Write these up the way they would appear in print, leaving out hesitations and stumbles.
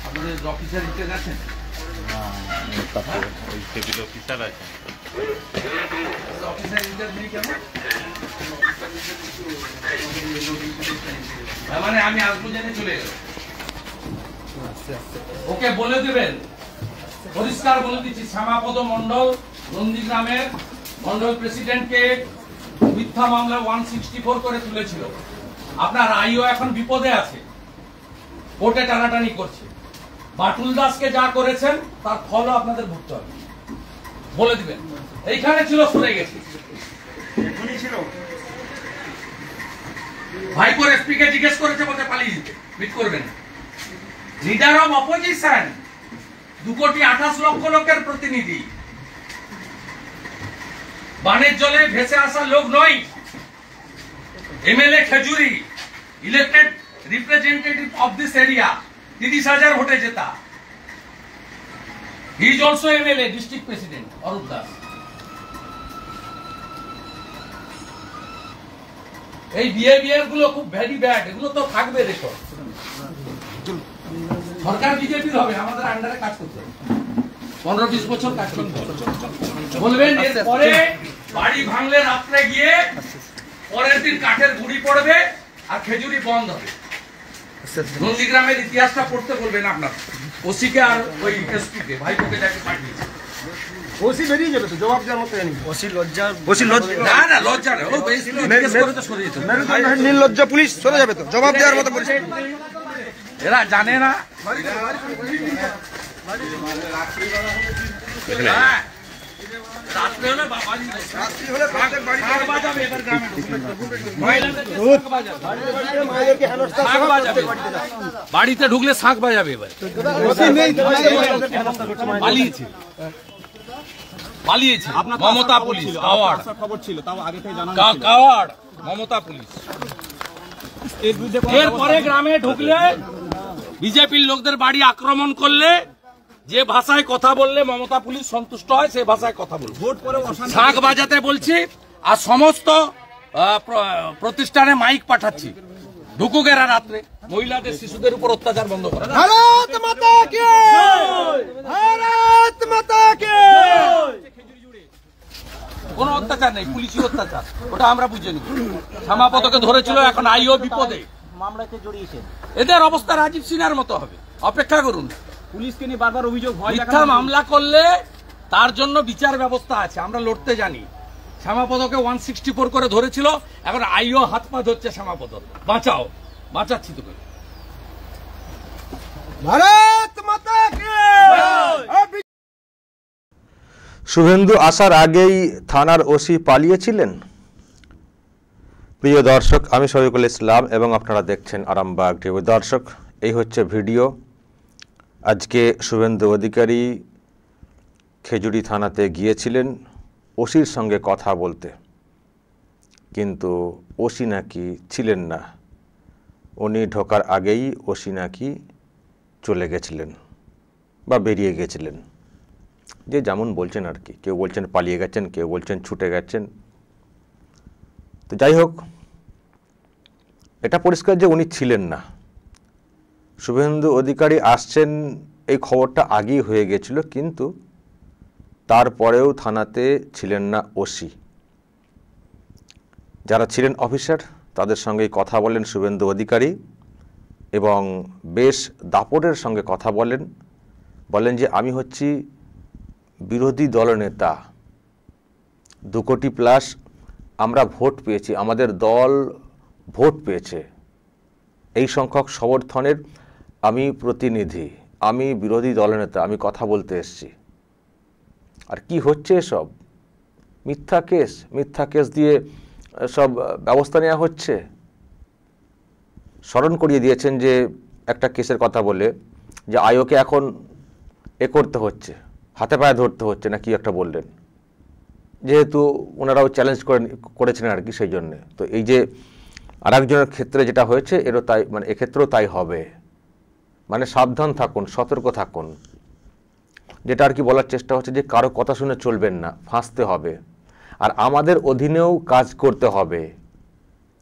আপনাদের officer inter আছেন? ওই সিভিল অফিসার আছে। অফিসার ইন্টার নেই কেন? মানে আমি আসবো জেনে চলে গেল। ওকে বলে দেবেন, পরিষ্কার বলে দিচ্ছি, শ্যামাপদ মন্ডল নন্দীগ্রামের মন্ডল প্রেসিডেন্টকে মিথ্যা মামলা 164 করে তুলেছিল। আপনার আইও এখন বিপদে আছে, কোর্টে টানাটানি করছে। বাটুল দাসকে যা করেছেন তার ফলও আপনাদের ভুগতে হবে, বলে দিবেন। এইখানে ছিল, সরে গেছে। ভাইপোর এসপি কে জিজ্ঞেস করেছে, বলতে পালিয়ে যেতে, মিট করবেন। লিডার অফ অপোজিশন, 2,28,00,000 লোকের প্রতিনিধি, বানের জলে ভেসে আসা লোক নয়। MLA Khejuri, elected representative of this area, 30,000 ভোটে জেতা। He is also MLA, district president Arup Das. এই বিহেভিয়ার গুলো খুব ভেরি ব্যাড, এগুলো তো থাকবে। দেখো, সরকার বিজেপির হবে, আমাদের আন্ডারে কাজ করতে হবে, 15-20 বছর কাজ করতে হবে। বলবেন এরপরে বাড়ি ভাঙলে রাত্রে গিয়ে পরের দিন কাঠের গুড়ি পড়বে আর খেজুরি বন্ধ হবে। নন্দীগ্রামের ইতিহাসটা পড়তে বলবেন আপনার ওসিকে আর ওই এসপিকে, ভাইপোকে যাকে পাঠিয়েছে। ওসি বেরিয়ে যাবে তো, জবাব দেওয়ার মতো নেই। ওসি লজ্জা, না না, লজ্জা নেই, ও জিজ্ঞেস করে তো সরে যেত। নির্লজ্জা পুলিশ সরে যাবে তো, জবাব দেওয়ার মতো পুলিশ। এরা জানে না। বাড়িতে ঢুকলে শাঁখ বাজাবে। এবার পালিয়েছে, পালিয়েছে মমতা পুলিশ। কাওয়ার্ড খবর ছিল, তাও আগে থেকে জানা ছিল। Coward Mamata police. এরপরে গ্রামে ঢুকলে, বিজেপির লোকদের বাড়ি আক্রমণ করলে, যে ভাষায় কথা বললে মমতা পুলিশ সন্তুষ্ট হয়, সে ভাষায় কথা বলবে। শাঁখ বাজাতে বলছি, আর সমস্ত প্রতিষ্ঠানে মাইক পাঠাচ্ছি, ঢুকুক এরা রাত্রে। মহিলাদের, শিশুদের উপর অত্যাচার বন্ধ করে। ভারত মাতা কি জয়, ভারত মাতা কি জয়। কোনো অত্যাচার নেই, পুলিশি অত্যাচার, ওটা আমরা বুঝে নিব। শ্যামাপদকে ধরেছিল, এখন আইও বিপদে, মামলাতে জড়িয়েছেন। এদের অবস্থা রাজীব সিনহার মতো হবে, অপেক্ষা করুন। পুলিশকে নিয়ে বারবার অভিযোগ হয়, মিথ্যা মামলা করলে তার জন্য বিচার ব্যবস্থা আছে, আমরা লড়তে জানি। শ্যামাপদকে 164 করে ধরেছিল, এখন আইও হাত পা ধরছে শ্যামাপদ, বাঁচাও, বাঁচাচ্ছি তোকে। ভারত মাতা কি জয়। শুভেন্দু আসার আগেই থানার ওসি পালিয়েছিলেন। প্রিয় দর্শক, আমি শফিকুল ইসলাম এবং আপনারা দেখছেন আরামবাগ টিভি। দর্শক, এই হচ্ছে ভিডিও। আজকে শুভেন্দু অধিকারী খেজুরি থানাতে গিয়েছিলেন ওসির সঙ্গে কথা বলতে, কিন্তু ওসি নাকি ছিলেন না। উনি ঢোকার আগেই ওসি নাকি চলে গেছিলেন বা বেরিয়ে গেছিলেন, যে যেমন বলছেন আর কি। কেউ বলছেন পালিয়ে গেছেন, কেউ বলছেন ছুটে গেছেন। তো যাই হোক, এটা পরিষ্কার যে উনি ছিলেন না। শুভেন্দু অধিকারী আসছেন, এই খবরটা আগেই হয়ে গেছিল, কিন্তু তারপরেও থানাতে ছিলেন না ওসি। যারা ছিলেন অফিসার, তাদের সঙ্গেই কথা বলেন শুভেন্দু অধিকারী, এবং বেশ দাপটের সঙ্গে কথা বলেন যে আমি হচ্ছি বিরোধী দলনেতা, 2 কোটি প্লাস আমরা ভোট পেয়েছি, আমাদের দল ভোট পেয়েছে, এই সংখ্যক সমর্থনের আমি প্রতিনিধি, আমি বিরোধী দলনেতা, আমি কথা বলতে এসেছি। আর কি হচ্ছে এসব? মিথ্যা কেস দিয়ে সব ব্যবস্থা নেওয়া হচ্ছে। স্মরণ করিয়ে দিয়েছেন যে একটা কেসের কথা বলে, যে আয়োকে এখন করতে হচ্ছে, হাতে পায়ে ধরতে হচ্ছে না কি একটা বললেন, যেহেতু ওনারাও চ্যালেঞ্জ করেছিলেন আর কি, সেই জন্যে। তো এই যে আর একজনের ক্ষেত্রে যেটা হয়েছে, এরও তাই, মানে এক্ষেত্রেও তাই হবে। মানে সাবধান থাকুন, সতর্ক থাকুন। যেটা আর কি বলার চেষ্টা হচ্ছে যে কারো কথা শুনে চলবেন না, ফাঁসতে হবে। আর আমাদের অধীনেও কাজ করতে হবে,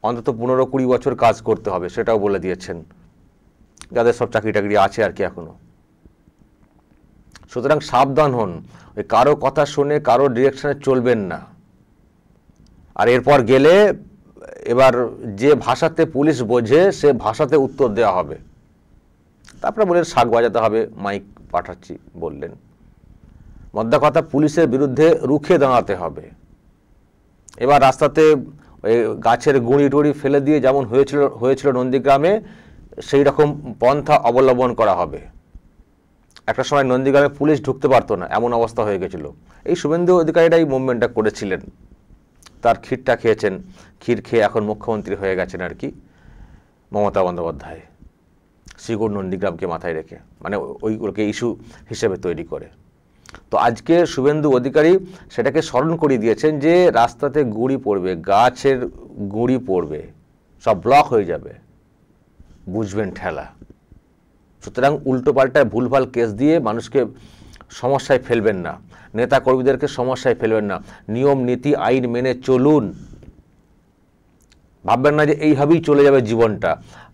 অন্তত 15-20 বছর কাজ করতে হবে, সেটাও বলে দিয়েছেন যাদের সব চাকরি টাকরি আছে আর কি এখনো। সুতরাং সাবধান হন, ওই কারো কথা শুনে কারো ডিরেকশনে চলবেন না। আর এরপর গেলে এবার যে ভাষাতে পুলিশ বোঝে সে ভাষাতে উত্তর দেওয়া হবে। তারপরে বললেন শাক বাজাতে হবে, মাইক পাঠাচ্ছি বললেন। মধ্যা কথা, পুলিশের বিরুদ্ধে রুখে দাঁড়াতে হবে। এবার রাস্তাতে ওই গাছের গুঁড়ি টুড়ি ফেলে দিয়ে যেমন হয়েছিল নন্দীগ্রামে, সেই রকম পন্থা অবলম্বন করা হবে। একটা সময় নন্দীগ্রামে পুলিশ ঢুকতে পারতো না, এমন অবস্থা হয়ে গেছিল। এই শুভেন্দু অধিকারীরা এই মুভমেন্টটা করেছিলেন, তার ক্ষীরটা খেয়েছেন, ক্ষীর খেয়ে এখন মুখ্যমন্ত্রী হয়ে গেছেন আর কি মমতা বন্দ্যোপাধ্যায়, শ্রীগুড় নন্দীগ্রামকে মাথায় রেখে, মানে ওইগুলোকে ইস্যু হিসেবে তৈরি করে। তো আজকে শুভেন্দু অধিকারী সেটাকে স্মরণ করিয়ে দিয়েছেন যে রাস্তাতে গুঁড়ি পড়বে, গাছের গুঁড়ি পড়বে, সব ব্লক হয়ে যাবে, বুঝবেন ঠেলা। সুতরাং উল্টোপাল্টায় ভুলভাল কেস দিয়ে মানুষকে সমস্যায় ফেলবেন না, নেতা কর্মীদেরকে সমস্যায় ফেলবেন না। নিয়ম নীতি আইন মেনে চলুন, ভাববেন না যে এইভাবেই চলে যাবে জীবনটা।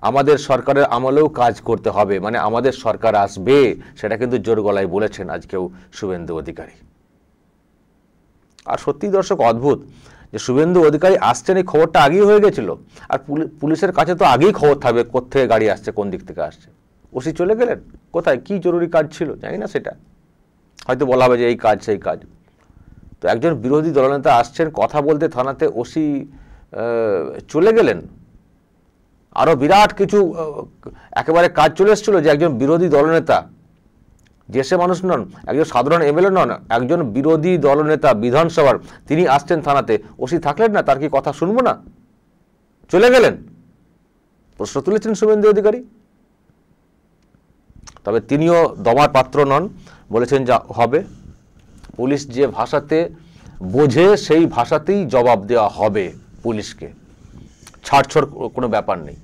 আমাদের সরকারের আমলেও কাজ করতে হবে, মানে আমাদের সরকার আসবে, সেটা কিন্তু জোর গলায় বলেছেন আজকেও শুভেন্দু অধিকারী। আর সত্যি দর্শক অদ্ভুত যে শুভেন্দু অধিকারী আসছেন, এই খবরটা আগেই হয়ে গেছিল। আর পুলিশের কাছে তো আগেই খবর থাকবে কোত্থেকে গাড়ি আসছে, কোন দিক থেকে আসছে। ওসি চলে গেলেন কোথায়, কি জরুরি কাজ ছিল জানি না, সেটা হয়তো বলা হবে যে এই কাজ সেই কাজ। তো একজন বিরোধী দলনেতা আসছেন কথা বলতে থানাতে, ওসি চলে গেলেন। আরও বিরাট কিছু একেবারে কাজ চলে এসেছিল যে একজন বিরোধী দলনেতা, যে সে মানুষ নন, একজন সাধারণ এমএলএ নন, একজন বিরোধী দলনেতা বিধানসভার, তিনি আসছেন থানাতে, ওসি থাকলেন না, তার কি কথা শুনবো না? চলে গেলেন। প্রশ্ন তুলেছেন শুভেন্দু অধিকারী। তবে তিনিও দমার পাত্র নন, বলেছেন যা হবে, পুলিশ যে ভাষাতে বোঝে সেই ভাষাতেই জবাব দেওয়া হবে পুলিশকে, ছাড়ছড় কোনো ব্যাপার নেই।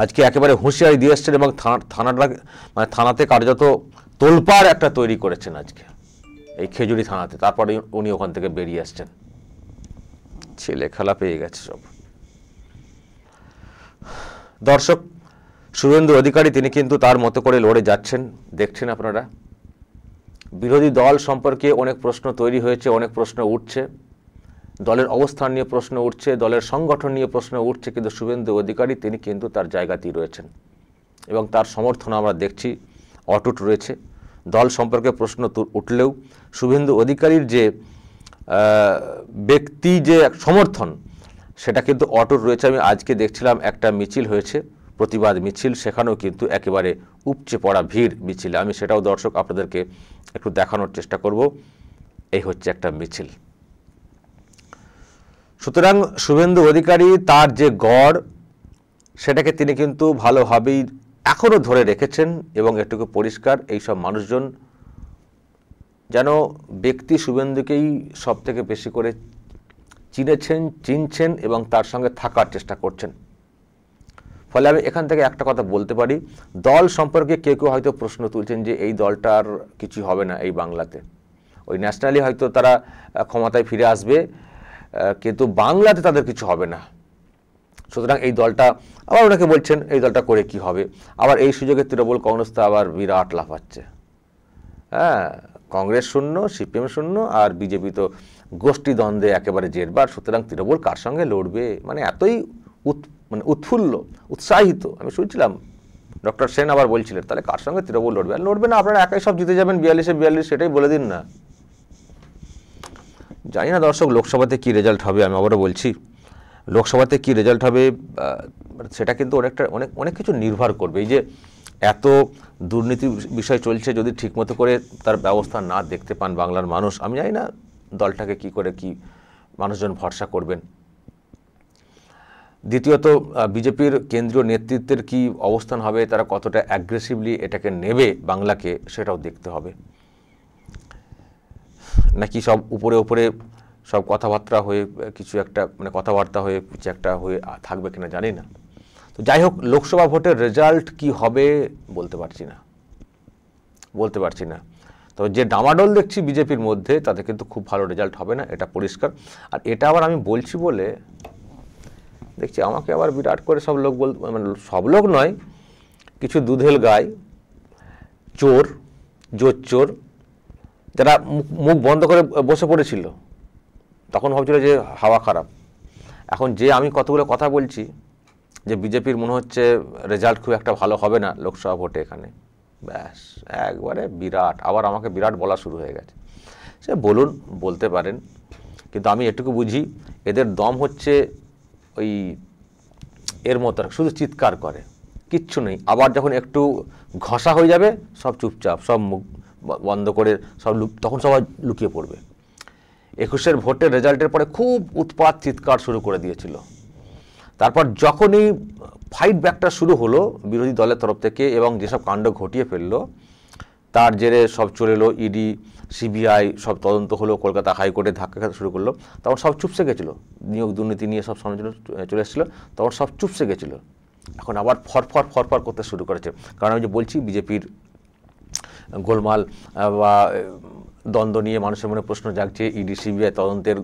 আজকে একেবারে হুঁশিয়ারি দিয়ে এসছেন এবং থানাতে কার্যত তোলপাড় একটা তৈরি করেছেন আজকে এই খেজুরি থানাতে। তারপরে উনি ওখান থেকে বেরিয়ে আসছেন, ছেলে খেলা পেয়ে গেছে সব। দর্শক, শুভেন্দু অধিকারী তিনি কিন্তু তার মতো করে লড়ে যাচ্ছেন, দেখছেন আপনারা। বিরোধী দল সম্পর্কে অনেক প্রশ্ন তৈরি হয়েছে, অনেক প্রশ্ন উঠছে, দলের অবস্থান নিয়ে প্রশ্ন উঠছে, দলের সংগঠন নিয়ে প্রশ্ন উঠছে, কিন্তু শুভেন্দু অধিকারী তিনি কিন্তু তার জায়গাতেই রয়েছেন এবং তার সমর্থন আমরা দেখছি অটুট রয়েছে। দল সম্পর্কে প্রশ্ন উঠলেও শুভেন্দু অধিকারীর যে ব্যক্তি যে সমর্থন, সেটা কিন্তু অটুট রয়েছে। আমি আজকে দেখছিলাম একটা মিছিল হয়েছে, প্রতিবাদ মিছিল, সেখানেও কিন্তু একেবারে উপচে পড়া ভিড় মিছিলে। আমি সেটাও দর্শক আপনাদেরকে একটু দেখানোর চেষ্টা করব। এই হচ্ছে একটা মিছিল। সুতরাং শুভেন্দু অধিকারী তার যে গড়, সেটাকে তিনি কিন্তু ভালোভাবেই এখনও ধরে রেখেছেন এবং এটুকু পরিষ্কার, এইসব মানুষজন যেন ব্যক্তি শুভেন্দুকেই সব থেকে বেশি করে চিনছেন এবং তার সঙ্গে থাকার চেষ্টা করছেন। ফলে আমি এখান থেকে একটা কথা বলতে পারি, দল সম্পর্কে কেউ কেউ হয়তো প্রশ্ন তুলছেন যে এই দলটার কিছু হবে না এই বাংলাতে, ওই ন্যাশনালি হয়তো তারা ক্ষমতায় ফিরে আসবে, কিন্তু বাংলাতে তাদের কিছু হবে না। সুতরাং এই দলটা, আবার ওনাকে বলছেন এই দলটা করে কি হবে, আবার এই সুযোগে তৃণমূল কংগ্রেস তো আবার বিরাট লাফাচ্ছে। হ্যাঁ, কংগ্রেস শূন্য, সিপিএম শূন্য, আর বিজেপি তো গোষ্ঠী দ্বন্দ্বে একেবারে জেরবার। সুতরাং তৃণমূল কার সঙ্গে লড়বে, মানে এতই উৎফুল্ল, উৎসাহিত। আমি শুনছিলাম ডক্টর সেন আবার বলছিলেন তাহলে কার সঙ্গে তৃণমূল লড়বে, আর লড়বে না, আপনারা একাই সব জিতে যাবেন 42-42, সেটাই বলে দিন না। জানি না দর্শক লোকসভাতে কি রেজাল্ট হবে, আমি আবারও বলছি লোকসভাতে কি রেজাল্ট হবে সেটা কিন্তু অনেক কিছু নির্ভর করবে। এই যে এত দুর্নীতি বিষয় চলছে, যদি ঠিকমতো করে তার ব্যবস্থা না দেখতে পান বাংলার মানুষ, আমি জানি না দলটাকে কি করে কি মানুষজন ভরসা করবেন। দ্বিতীয়ত বিজেপির কেন্দ্রীয় নেতৃত্বের কি অবস্থান হবে, তারা কতটা অ্যাগ্রেসিভলি এটাকে নেবে বাংলাকে, সেটাও দেখতে হবে। নাকি সব উপরে উপরে সব কথাবার্তা হয়ে কিছু একটা, মানে কথাবার্তা হয়ে কিছু একটা হয়ে থাকবে কিনা জানি না। তো যাই হোক, লোকসভা ভোটের রেজাল্ট কি হবে বলতে পারছি না। তবে যে ডামাডোল দেখছি বিজেপির মধ্যে তাতে কিন্তু খুব ভালো রেজাল্ট হবে না, এটা পরিষ্কার। আর এটা আবার আমি বলছি বলে দেখছি আমাকে আবার বিরাট করে সব লোক মানে সব লোক নয়, কিছু দুধেল গায়, চোর, জোচ্চোর, যারা মুখ বন্ধ করে বসে পড়েছিল, তখন ভাবছিল যে হাওয়া খারাপ। এখন যে আমি কতগুলো কথা বলছি যে বিজেপির মনে হচ্ছে রেজাল্ট খুব একটা ভালো হবে না লোকসভা ভোটে এখানে, ব্যাস একবারে বিরাট, আবার আমাকে বিরাট বলা শুরু হয়ে গেছে। সে বলুন, বলতে পারেন, কিন্তু আমি এটুকু বুঝি এদের দম হচ্ছে ওই এর মতো, শুধু চিৎকার করে, কিচ্ছু নেই। আবার যখন একটু ঘষা হয়ে যাবে সব চুপচাপ, সব মুখ বন্ধ করে সব তখন সবাই লুকিয়ে পড়বে। 21-এর ভোটের রেজাল্টের পরে খুব উৎপাত চিৎকার শুরু করে দিয়েছিল। তারপর যখনই ফাইট ব্যাকটা শুরু হলো বিরোধী দলের তরফ থেকে এবং যেসব কাণ্ড ঘটিয়ে ফেললো তার জেরে সব চলে এলো, ইডি, সিবিআই সব তদন্ত হলো, কলকাতা হাইকোর্টে ধাক্কা খেতে শুরু করলো, তখন সব চুপসে গেছিলো। নিয়োগ দুর্নীতি নিয়ে সব সমালোচনা চলে এসেছিলো, তখন সব চুপসে গেছিলো। এখন আবার ফরফর করতে শুরু করেছে। কারণ আমি যে বলছি বিজেপির গোলমাল বা দ্বন্দ্ব নিয়ে মানুষের মনে প্রশ্ন জাগছে, ইডি সিবিআই তদন্তের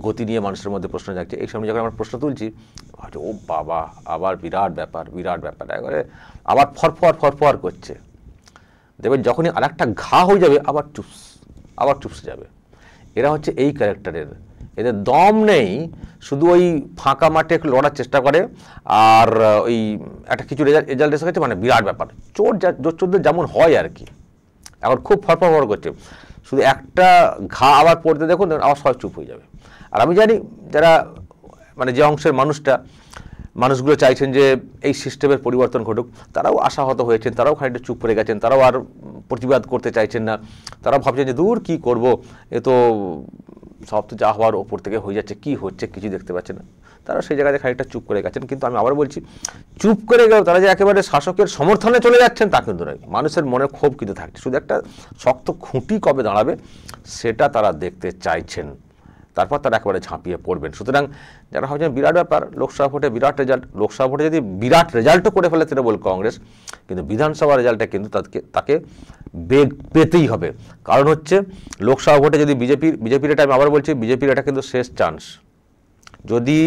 গতি নিয়ে মানুষের মধ্যে প্রশ্ন জাগছে, এই সময় যখন আমরা প্রশ্ন তুলছি ও বাবা আবার বিরাট ব্যাপার একবারে আবার ফরফর করছে। দেখবেন যখনই আর একটা ঘা হয়ে যাবে আবার চুপসে যাবে। এরা হচ্ছে এই ক্যারেক্টারের, এদের দম নেই, শুধু ওই ফাঁকা মাঠে একটু লড়ার চেষ্টা করে আর ওই একটা কিছু রেজাল্ট এসে গেছে মানে বিরাট ব্যাপার, চোরদের যেমন হয় আর কি। এখন খুব ফরফর করছে, শুধু একটা ঘা আবার পড়তে দেখুন আবার সবাই চুপ হয়ে যাবে। আর আমি জানি যারা মানে যে অংশের মানুষগুলো চাইছেন যে এই সিস্টেমের পরিবর্তন ঘটুক, তারাও আশাহত হয়েছেন, তারাও খানিকটা চুপ করে গেছেন, তারাও আর প্রতিবাদ করতে চাইছেন না, তারা ভাবছেন যে দূর কী করব, এ তো সব তো যা হওয়ার ওপর থেকে হয়ে যাচ্ছে, কি হচ্ছে কিছু দেখতে পাচ্ছে না, তারা সেই জায়গায় খানিকটা চুপ করে গেছেন। কিন্তু আমি আবার বলছি, চুপ করে গেলেও তারা যে একেবারে শাসকের সমর্থনে চলে যাচ্ছেন তা কিন্তু নয়, মানুষের মনে ক্ষোভ কিন্তু থাকছে, শুধু একটা শক্ত খুঁটি কবে দাঁড়াবে সেটা তারা দেখতে চাইছেন, তারপর তারা একেবারে ঝাঁপিয়ে পড়বেন। সুতরাং যারা ভাবছেন বিরাট ব্যাপার লোকসভা ভোটে বিরাট রেজাল্ট, লোকসভা ভোটে যদি বিরাট রেজাল্টও করে ফেলে তৃণমূল কংগ্রেস, কিন্তু বিধানসভা রেজাল্টে কিন্তু তাকে বেগ পেতেই হবে। কারণ হচ্ছে লোকসভা ভোটে যদি বিজেপির এটা আমি আবার বলছি, বিজেপির এটা কিন্তু শেষ চান্স। যদি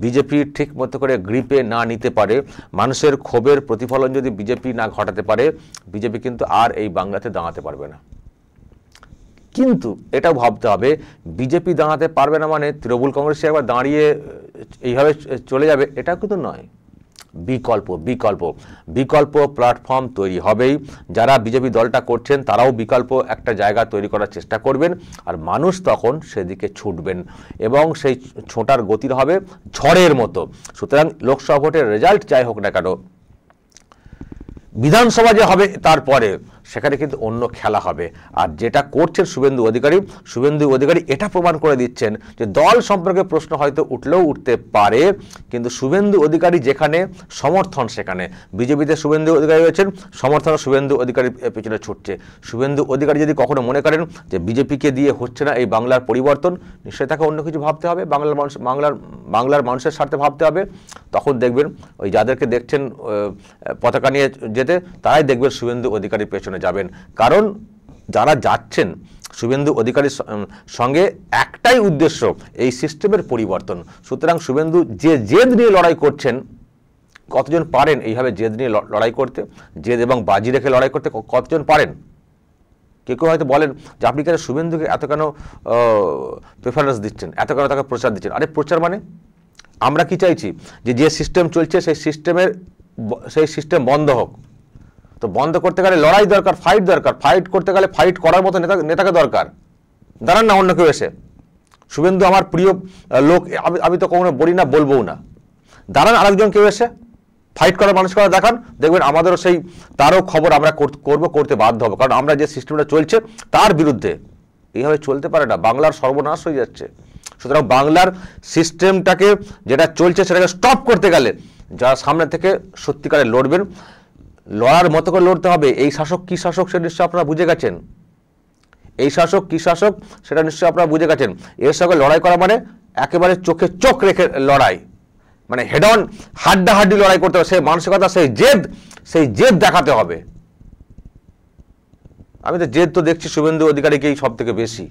বিজেপি ঠিক মতো করে গ্রিপে না নিতে পারে, মানুষের ক্ষোভের প্রতিফলন যদি বিজেপি না ঘটাতে পারে, বিজেপি কিন্তু আর এই বাংলাতে দাঁড়াতে পারবে না। কিন্তু এটাও ভাবতে হবে, বিজেপি দাঁড়াতে পারবে না মানে তৃণমূল কংগ্রেসে একবার দাঁড়িয়ে এইভাবে চলে যাবে, এটাও কিন্তু নয়। বিকল্প প্ল্যাটফর্ম তৈরি হবেই। যারা বিজেপি দলটা করছেন তারাও বিকল্প একটা জায়গা তৈরি করার চেষ্টা করবেন, আর মানুষ তখন সেদিকে ছুটবেন এবং সেই ছোটার গতির হবে ঝড়ের মতো। সুতরাং লোকসভা ভোটের রেজাল্ট যাই হোক না কেন, বিধানসভা যে হবে তারপরে সেখানে কিন্তু অন্য খেলা হবে। আর যেটা করছেন শুভেন্দু অধিকারী এটা প্রমাণ করে দিচ্ছেন যে দল সম্পর্কে প্রশ্ন হয়তো উঠলেও উঠতে পারে, কিন্তু শুভেন্দু অধিকারী যেখানে সমর্থন সেখানে বিজেপিতে শুভেন্দু অধিকারী রয়েছেন, সমর্থন শুভেন্দু অধিকারীর পেছনে ছুটছে। শুভেন্দু অধিকারী যদি কখনো মনে করেন যে বিজেপিকে দিয়ে হচ্ছে না এই বাংলার পরিবর্তন, নিশ্চয়ই তাকে অন্য কিছু ভাবতে হবে, বাংলার মানুষের স্বার্থে ভাবতে হবে। তখন দেখবেন ওই যাদেরকে দেখছেন পতাকা নিয়ে যেতে, তারাই দেখবেন শুভেন্দু অধিকারীর পেছনে যাবেন। কারণ যারা যাচ্ছেন শুভেন্দু অধিকারীর সঙ্গে একটাই উদ্দেশ্য, এই সিস্টেমের পরিবর্তন। সুতরাং শুভেন্দু যে জেদ নিয়ে লড়াই করছেন, কতজন পারেন এইভাবে জেদ নিয়ে লড়াই করতে, জেদ এবং বাজি রেখে লড়াই করতে কতজন পারেন? কেউ হয়তো বলেন যে আপনি কেন শুভেন্দুকে এত কেন প্রেফারেন্স দিচ্ছেন, এত কেন তাকে প্রচার দিচ্ছেন? আরে প্রচার মানে আমরা কি চাইছি যে সিস্টেম চলছে সেই সিস্টেম বন্ধ হোক। তো বন্ধ করতে গেলে লড়াই দরকার, ফাইট করতে গেলে ফাইট করার মতো নেতাকে দরকার। দাঁড়ান না অন্য কেউ এসে, শুভেন্দু আমার প্রিয় লোক, আমি তো কখনো বলি না, বলবও না, দাঁড়ান আরেকজন কেউ এসে ফাইট করার মানুষ করা দেখান, দেখবেন আমাদেরও তারও খবর আমরা করতে বাধ্য হবো। কারণ আমরা যে সিস্টেমটা চলছে তার বিরুদ্ধে। এইভাবে চলতে পারে না, বাংলার সর্বনাশ হয়ে যাচ্ছে। সুতরাং বাংলার সিস্টেমটাকে যেটা চলছে সেটাকে স্টপ করতে গেলে যারা সামনে থেকে সত্যিকারে লড়বেন, লড়ার মতো করে লড়তে হবে। এই শাসক কি শাসক সেটা নিশ্চয়ই আপনারা বুঝে গেছেন, সেটা নিশ্চয়ই আপনারা বুঝে গেছেন। এর সঙ্গে লড়াই করা মানে একেবারে চোখে চোখ রেখে লড়াই, মানে হেড অন হাড্ডাহাড্ডি লড়াই করতে হবে। সেই মানসিকতা, সেই জেদ দেখাতে হবে। আমি তো জেদ তো দেখছি শুভেন্দু অধিকারীকেই সব থেকে বেশি।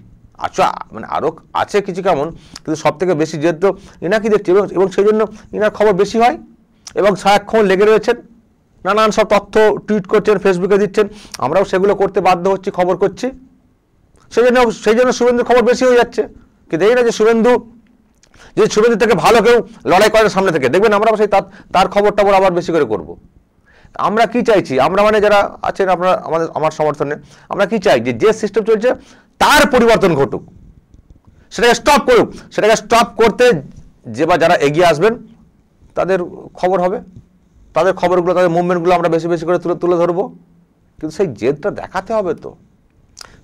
আচ্ছা, মানে আরও আছে কিছু কেমন, কিন্তু সব থেকে বেশি জেদ তো ইনাকি দেখছি, এবং সেই জন্য ইনার খবর বেশি হয় এবং সারাক্ষণ লেগে রয়েছেন, নানান সব তথ্য টুইট করছেন, ফেসবুকে দিচ্ছেন, আমরাও সেগুলো করতে বাধ্য হচ্ছি, খবর করছি, সেই জন্য শুভেন্দুর খবর বেশি হয়ে যাচ্ছে। কিন্তু এই না যে শুভেন্দু থেকে ভালো কেউ লড়াই করেন সামনে থেকে, দেখবেন আমরা সেই তার খবরটা আবার বেশি করে করব। আমরা কি চাইছি, আমরা মানে যারা আছেন আপনারা আমার সমর্থনে, আমরা কি চাই যে সিস্টেম চলছে তার পরিবর্তন ঘটুক, সেটাকে স্টপ করুক। সেটাকে স্টপ করতে যারা এগিয়ে আসবেন তাদের খবর হবে, তাদের খবরগুলো, তাদের মুভমেন্টগুলো আমরা বেশি বেশি করে তুলে ধরবো। কিন্তু সেই জেদটা দেখাতে হবে তো।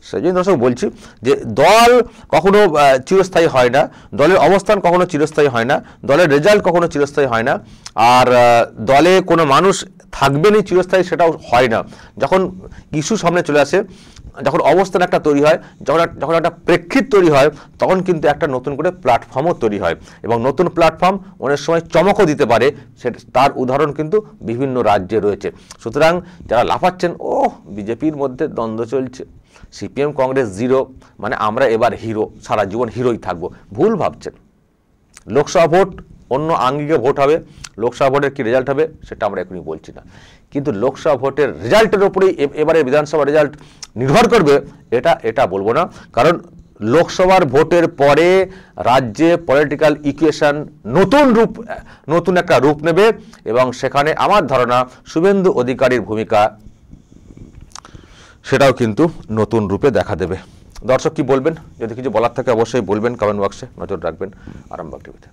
সেই জন্য দর্শক বলছি যে দল কখনো চিরস্থায়ী হয় না, দলের অবস্থান কখনো চিরস্থায়ী হয় না, দলের রেজাল্ট কখনো চিরস্থায়ী হয় না, আর দলে কোনো মানুষ থাকবেনই চিরস্থায়ী সেটাও হয় না। যখন ইস্যু সামনে চলে আসে, যখন অবস্থান একটা তৈরি হয়, যখন একটা প্রেক্ষিত তৈরি হয়, তখন কিন্তু একটা নতুন করে প্ল্যাটফর্মও তৈরি হয়, এবং নতুন প্ল্যাটফর্ম অনেক সময় চমকও দিতে পারে। তার উদাহরণ কিন্তু বিভিন্ন রাজ্যে রয়েছে। সুতরাং যারা লাফাচ্ছেন, ও বিজেপির মধ্যে দ্বন্দ্ব চলছে, সিপিএম কংগ্রেস জিরো, মানে আমরা এবার হিরো, সারা জীবন হিরোই থাকবো, ভুল ভাবছেন। লোকসভা ভোট অন্য আঙ্গিকে ভোট হবে, লোকসভা ভোটের কী রেজাল্ট হবে সেটা আমরা এখনই বলছি না, কিন্তু লোকসভা ভোটের রেজাল্টের ওপরেই এবারে বিধানসভা রেজাল্ট নির্ভর করবে এটা বলবো না। কারণ লোকসভার ভোটের পরে রাজ্যে পলিটিক্যাল ইকুয়েশন নতুন একটা রূপ নেবে, এবং সেখানে আমার ধারণা শুভেন্দু অধিকারীর ভূমিকা সেটাও কিন্তু নতুন রূপে দেখা দেবে। দর্শক কি বলবেন? যদি কিছু বলার থাকে অবশ্যই বলবেন, কমেন্ট বক্সে নজর রাখবেন আরামবাগ টিভিতে।